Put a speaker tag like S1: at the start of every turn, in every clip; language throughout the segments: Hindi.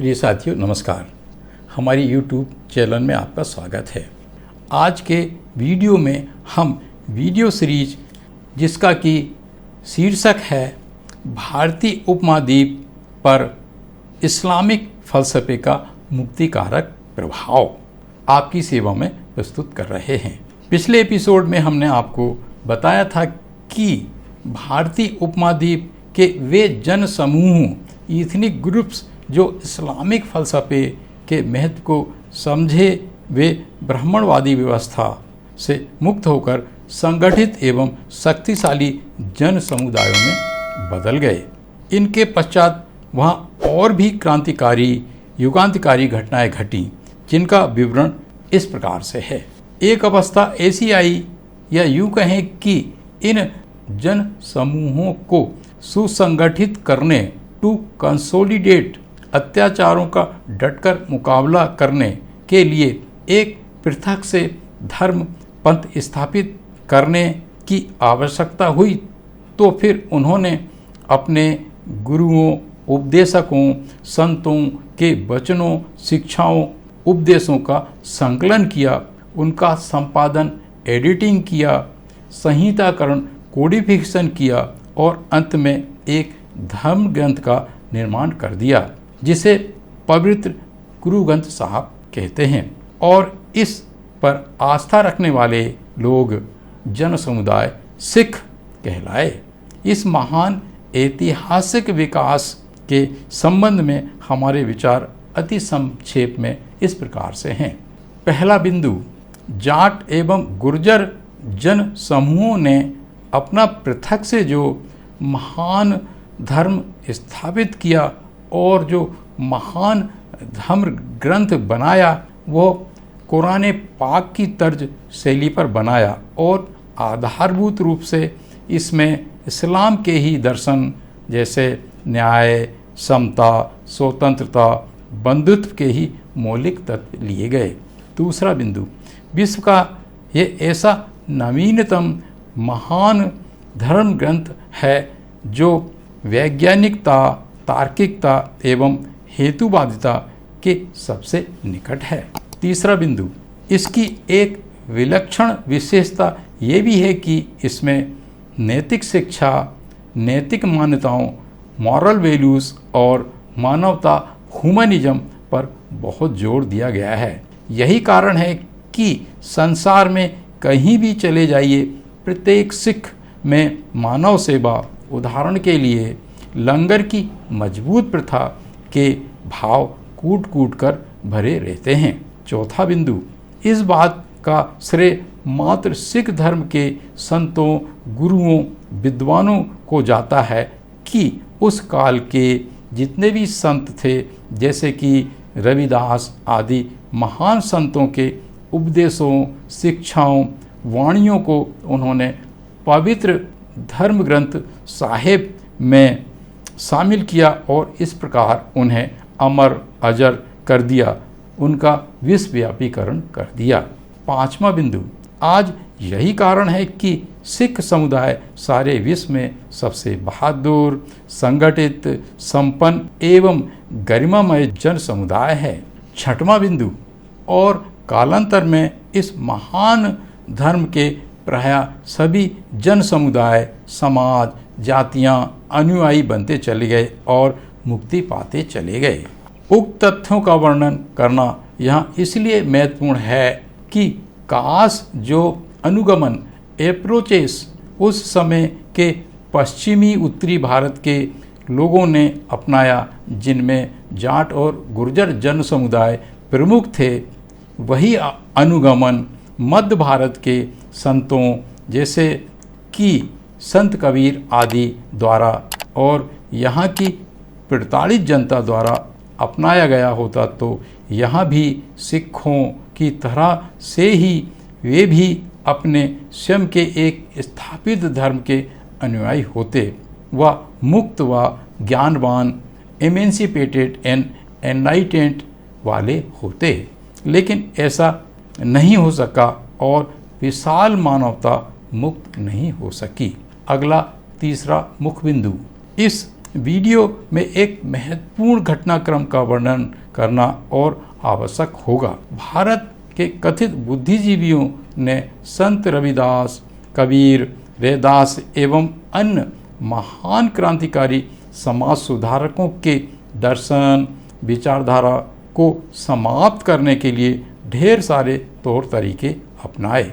S1: प्रिय साथियों नमस्कार। हमारी YouTube चैनल में आपका स्वागत है। आज के वीडियो में हम वीडियो सीरीज जिसका कि शीर्षक है भारतीय उपमहाद्वीप पर इस्लामिक फ़लसफ़े का मुक्तिकारक प्रभाव आपकी सेवा में प्रस्तुत कर रहे हैं। पिछले एपिसोड में हमने आपको बताया था कि भारतीय उपमहाद्वीप के वे जन समूह इथनिक ग्रुप्स जो इस्लामिक फ़लसफ़े के महत्व को समझे वे ब्राह्मणवादी व्यवस्था से मुक्त होकर संगठित एवं शक्तिशाली जन समुदायों में बदल गए। इनके पश्चात वहाँ और भी क्रांतिकारी युगांतकारी घटनाएं घटीं जिनका विवरण इस प्रकार से है। एक अवस्था ऐसी आई या यूँ कहें कि इन जन समूहों को सुसंगठित करने टू कंसोलिडेट अत्याचारों का डटकर मुकाबला करने के लिए एक पृथक से धर्म पंथ स्थापित करने की आवश्यकता हुई तो फिर उन्होंने अपने गुरुओं उपदेशकों संतों के वचनों शिक्षाओं उपदेशों का संकलन किया, उनका संपादन एडिटिंग किया, संहिताकरण कोडिफिकेशन किया और अंत में एक धर्म ग्रंथ का निर्माण कर दिया जिसे पवित्र गुरु ग्रंथ साहब कहते हैं। और इस पर आस्था रखने वाले लोग जन समुदाय सिख कहलाए। इस महान ऐतिहासिक विकास के संबंध में हमारे विचार अति संक्षेप में इस प्रकार से हैं। पहला बिंदु, जाट एवं गुर्जर जन समूहों ने अपना पृथक से जो महान धर्म स्थापित किया और जो महान धर्म ग्रंथ बनाया वो कुरान पाक की तर्ज शैली पर बनाया और आधारभूत रूप से इसमें इस्लाम के ही दर्शन जैसे न्याय, समता, स्वतंत्रता, बंधुत्व के ही मौलिक तत्व लिए गए। दूसरा बिंदु, विश्व का ये ऐसा नवीनतम महान धर्म ग्रंथ है जो वैज्ञानिकता, तार्किकता एवं हेतुवादिता के सबसे निकट है। तीसरा बिंदु, इसकी एक विलक्षण विशेषता ये भी है कि इसमें नैतिक शिक्षा, नैतिक मान्यताओं, मॉरल वैल्यूज़ और मानवता ह्यूमनिज्म पर बहुत जोर दिया गया है। यही कारण है कि संसार में कहीं भी चले जाइए प्रत्येक सिख में मानव सेवा, उदाहरण के लिए लंगर की मजबूत प्रथा के भाव कूट कूट कर भरे रहते हैं। चौथा बिंदु, इस बात का श्रेय मात्र सिख धर्म के संतों, गुरुओं, विद्वानों को जाता है कि उस काल के जितने भी संत थे जैसे कि रविदास आदि महान संतों के उपदेशों, शिक्षाओं, वाणियों को उन्होंने पवित्र धर्म ग्रंथ साहिब में शामिल किया और इस प्रकार उन्हें अमर अजर कर दिया, उनका विश्वव्यापीकरण कर दिया। पांचवा बिंदु, आज यही कारण है कि सिख समुदाय सारे विश्व में सबसे बहादुर, संगठित, संपन्न एवं गरिमामय जन समुदाय है। छठवां बिंदु, और कालांतर में इस महान धर्म के प्रायः सभी जन समुदाय, समाज, जातियां अनुयायी बनते चले गए और मुक्ति पाते चले गए। उक्त तथ्यों का वर्णन करना यहाँ इसलिए महत्वपूर्ण है कि काश जो अनुगमन अप्रोचेस उस समय के पश्चिमी उत्तरी भारत के लोगों ने अपनाया जिनमें जाट और गुर्जर जन समुदाय प्रमुख थे, वही अनुगमन मध्य भारत के संतों जैसे कि संत कबीर आदि द्वारा और यहाँ की प्रताड़ित जनता द्वारा अपनाया गया होता तो यहाँ भी सिखों की तरह से ही वे भी अपने स्वयं के एक स्थापित धर्म के अनुयायी होते व मुक्त व ज्ञानवान, एमेंसिपेटेड एंड एनलाइटेंड वाले होते। लेकिन ऐसा नहीं हो सका और विशाल मानवता मुक्त नहीं हो सकी। अगला तीसरा मुख्य बिंदु, इस वीडियो में एक महत्वपूर्ण घटनाक्रम का वर्णन करना और आवश्यक होगा। भारत के कथित बुद्धिजीवियों ने संत रविदास, कबीर, रैदास एवं अन्य महान क्रांतिकारी समाज सुधारकों के दर्शन विचारधारा को समाप्त करने के लिए ढेर सारे तौर तरीके अपनाए।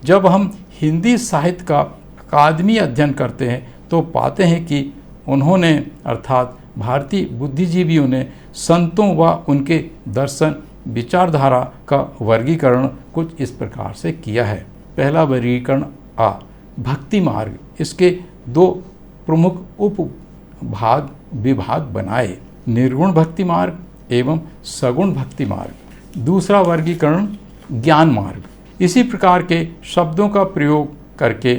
S1: जब हम हिंदी साहित्य का अकादमी अध्ययन करते हैं तो पाते हैं कि उन्होंने अर्थात भारतीय बुद्धिजीवियों ने संतों व उनके दर्शन विचारधारा का वर्गीकरण कुछ इस प्रकार से किया है। पहला वर्गीकरण आ भक्ति मार्ग, इसके दो प्रमुख विभाग बनाए, निर्गुण भक्ति मार्ग एवं सगुण भक्ति मार्ग। दूसरा वर्गीकरण ज्ञान मार्ग। इसी प्रकार के शब्दों का प्रयोग करके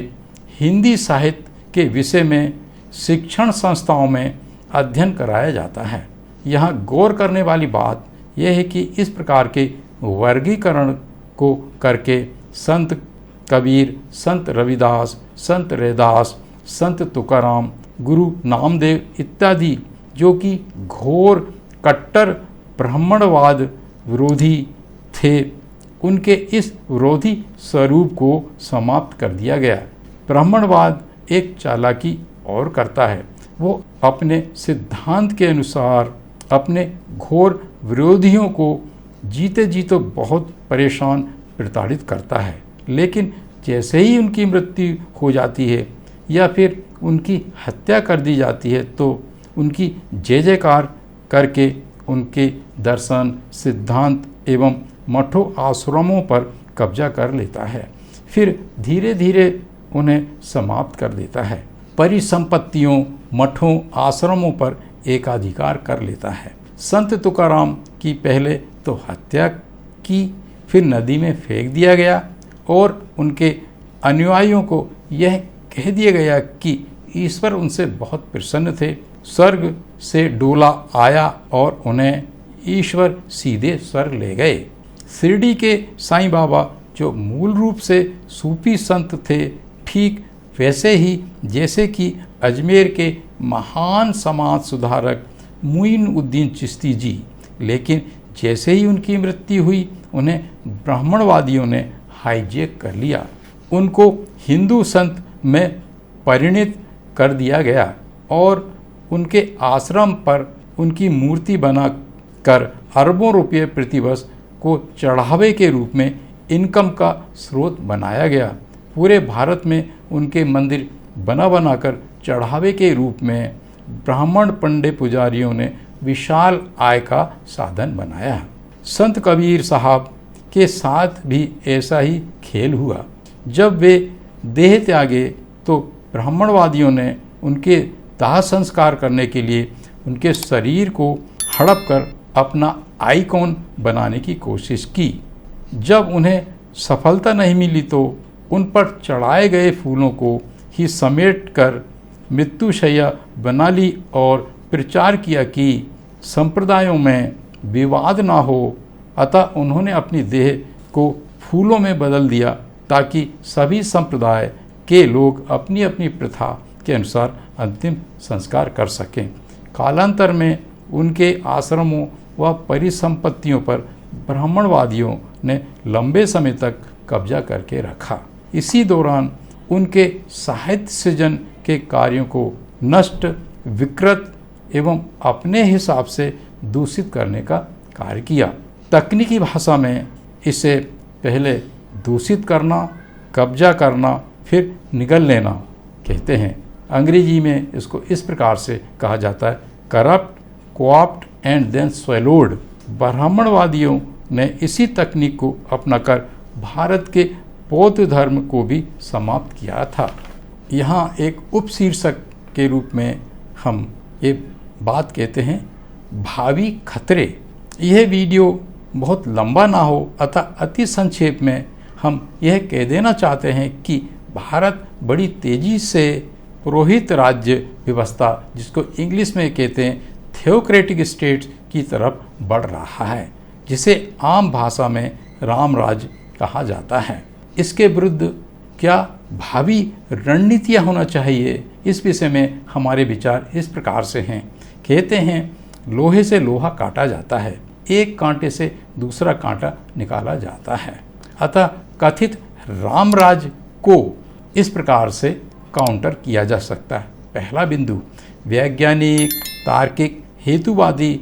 S1: हिंदी साहित्य के विषय में शिक्षण संस्थाओं में अध्ययन कराया जाता है। यहाँ गौर करने वाली बात यह है कि इस प्रकार के वर्गीकरण को करके संत कबीर, संत रविदास, संत रैदास, संत तुकाराम, गुरु नामदेव इत्यादि जो कि घोर कट्टर ब्राह्मणवाद विरोधी थे, उनके इस विरोधी स्वरूप को समाप्त कर दिया गया। ब्राह्मणवाद एक चालाकी और करता है, वो अपने सिद्धांत के अनुसार अपने घोर विरोधियों को जीते जी तो बहुत परेशान प्रताड़ित करता है, लेकिन जैसे ही उनकी मृत्यु हो जाती है या फिर उनकी हत्या कर दी जाती है तो उनकी जय जयकार करके उनके दर्शन, सिद्धांत एवं मठों आश्रमों पर कब्जा कर लेता है, फिर धीरे धीरे उन्हें समाप्त कर देता है। परिसंपत्तियों, मठों, आश्रमों पर एकाधिकार कर लेता है। संत तुकाराम की पहले तो हत्या की, फिर नदी में फेंक दिया गया और उनके अनुयायियों को यह कह दिया गया कि ईश्वर उनसे बहुत प्रसन्न थे। स्वर्ग से डोला आया और उन्हें ईश्वर सीधे स्वर्ग ले गए। शिरडी के साईं बाबा जो मूल रूप से सूफी संत थे, ठीक वैसे ही जैसे कि अजमेर के महान समाज सुधारक मुइनुद्दीन चिश्ती जी, लेकिन जैसे ही उनकी मृत्यु हुई उन्हें ब्राह्मणवादियों ने हाईजैक कर लिया। उनको हिंदू संत में परिणित कर दिया गया और उनके आश्रम पर उनकी मूर्ति बना कर अरबों रुपये प्रतिवर्ष को चढ़ावे के रूप में इनकम का स्रोत बनाया गया। पूरे भारत में उनके मंदिर बनाकर चढ़ावे के रूप में ब्राह्मण पंडित पुजारियों ने विशाल आय का साधन बनाया। संत कबीर साहब के साथ भी ऐसा ही खेल हुआ। जब वे देह त्यागे तो ब्राह्मणवादियों ने उनके दाह संस्कार करने के लिए उनके शरीर को हड़प कर अपना आइकॉन बनाने की कोशिश की। जब उन्हें सफलता नहीं मिली तो उन पर चढ़ाए गए फूलों को ही समेट कर मृत्युशैया बना ली और प्रचार किया कि संप्रदायों में विवाद ना हो, अतः उन्होंने अपनी देह को फूलों में बदल दिया ताकि सभी संप्रदाय के लोग अपनी अपनी प्रथा के अनुसार अंतिम संस्कार कर सकें। कालांतर में उनके आश्रमों व परिसंपत्तियों पर ब्राह्मणवादियों ने लंबे समय तक कब्जा करके रखा। इसी दौरान उनके साहित्य सृजन के कार्यों को नष्ट, विकृत एवं अपने हिसाब से दूषित करने का कार्य किया। तकनीकी भाषा में इसे पहले दूषित करना, कब्जा करना, फिर निगल लेना कहते हैं। अंग्रेजी में इसको इस प्रकार से कहा जाता है, करप्ट, कोऑप्ट एंड देन स्वैलोड। ब्राह्मणवादियों ने इसी तकनीक को अपनाकर भारत के बौद्ध धर्म को भी समाप्त किया था। यहाँ एक उपशीर्षक के रूप में हम ये बात कहते हैं, भावी खतरे। यह वीडियो बहुत लंबा ना हो अतः अति संक्षेप में हम यह कह देना चाहते हैं कि भारत बड़ी तेज़ी से पुरोहित राज्य व्यवस्था, जिसको इंग्लिश में कहते हैं थियोक्रेटिक स्टेट की तरफ बढ़ रहा है, जिसे आम भाषा में राम राज्य कहा जाता है। इसके विरुद्ध क्या भावी रणनीतियाँ होना चाहिए, इस विषय में हमारे विचार इस प्रकार से हैं। कहते हैं लोहे से लोहा काटा जाता है, एक कांटे से दूसरा कांटा निकाला जाता है। अतः कथित रामराज को इस प्रकार से काउंटर किया जा सकता है। पहला बिंदु, वैज्ञानिक तार्किक हेतुवादी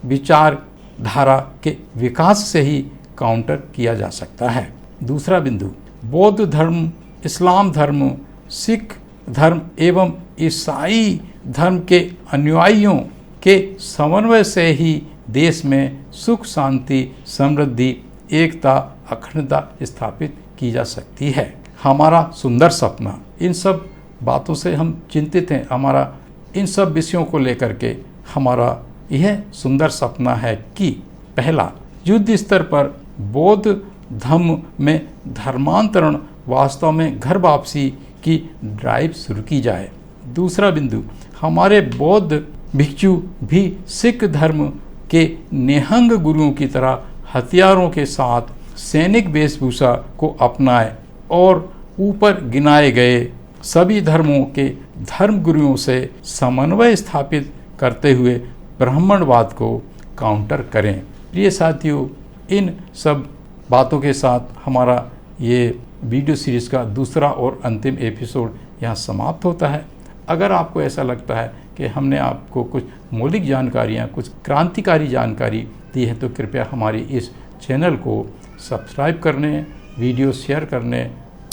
S1: विचारधारा के विकास से ही काउंटर किया जा सकता है। दूसरा बिंदु, बौद्ध धर्म, इस्लाम धर्म, सिख धर्म एवं ईसाई धर्म के अनुयायियों के समन्वय से ही देश में सुख शांति समृद्धि एकता अखंडता स्थापित की जा सकती है। हमारा सुंदर सपना, इन सब बातों से हम चिंतित हैं। हमारा इन सब विषयों को लेकर के हमारा यह सुंदर सपना है कि पहला, युद्ध स्तर पर बौद्ध धर्म में धर्मांतरण वास्तव में घर वापसी की ड्राइव शुरू की जाए। दूसरा बिंदु, हमारे बौद्ध भिक्षु भी सिख धर्म के निहंग गुरुओं की तरह हथियारों के साथ सैनिक वेशभूषा को अपनाए और ऊपर गिनाए गए सभी धर्मों के धर्म गुरुओं से समन्वय स्थापित करते हुए ब्राह्मणवाद को काउंटर करें। प्रिय साथियों, इन सब बातों के साथ हमारा ये वीडियो सीरीज़ का दूसरा और अंतिम एपिसोड यहाँ समाप्त होता है। अगर आपको ऐसा लगता है कि हमने आपको कुछ मौलिक जानकारियाँ, कुछ क्रांतिकारी जानकारी दी है, तो कृपया हमारी इस चैनल को सब्सक्राइब करने, वीडियो शेयर करने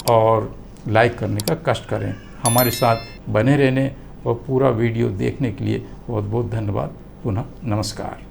S1: और लाइक करने का कष्ट करें। हमारे साथ बने रहने और पूरा वीडियो देखने के लिए बहुत बहुत धन्यवाद। पुनः नमस्कार।